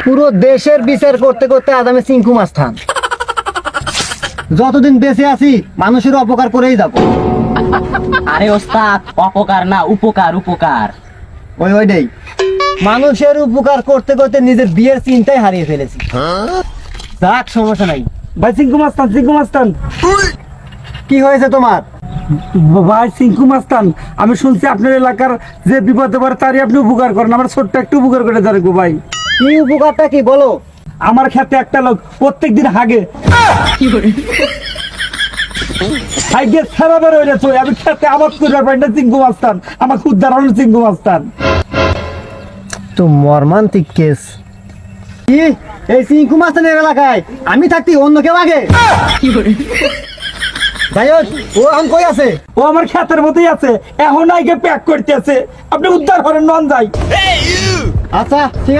পুরো দেশের বিচার করতে করতে আজ আমি চিঙ্কু মাস্তান। যতদিন বেঁচে আছি মানুষের অপকার করেই যাব। আরে ওস্তাদ, অপকার না, উপকার উপকার। ওইটাই, মানুষের উপকার করতে করতে নিজের বিয়ের চিন্তাই হারিয়ে ফেলেছি। যাক, সমস্যা নাই। ভাই চিঙ্কু মাস্তান কি হয়েছে তোমার? ভাই চিঙ্কু মাস্তান, আমি শুনছি আপনার এলাকার যে বিপদে পড়ে তারই আপনি উপকার করেন। আমার ছোট্ট একটু উপকার করে দেখবো ভাই। কি উপকারটা কি বলো? আমার ক্ষেতে একটা লোক প্রত্যেকদিন হাগে হাইগে সারা বের হয়ে যাচ্ছে। আমি খেতে আবাদ করবার পারি না চিঙ্কু মাস্তান, আমার উদ্ধার হলো চিঙ্কু মাস্তান। তো মর্মান্তিক কেস। কি এই চিঙ্কু মাস্তানের এলাকায় আমি থাকতে অন্য কেউ আগে? যাই হোক, ও এখন কই আছে? ও আমার ক্ষেতের মতোই আছে, এখন আইগে প্যাক করতে আছে। আপনি উদ্ধার করেন, নন যাই। আচ্ছা ঠিক আছে।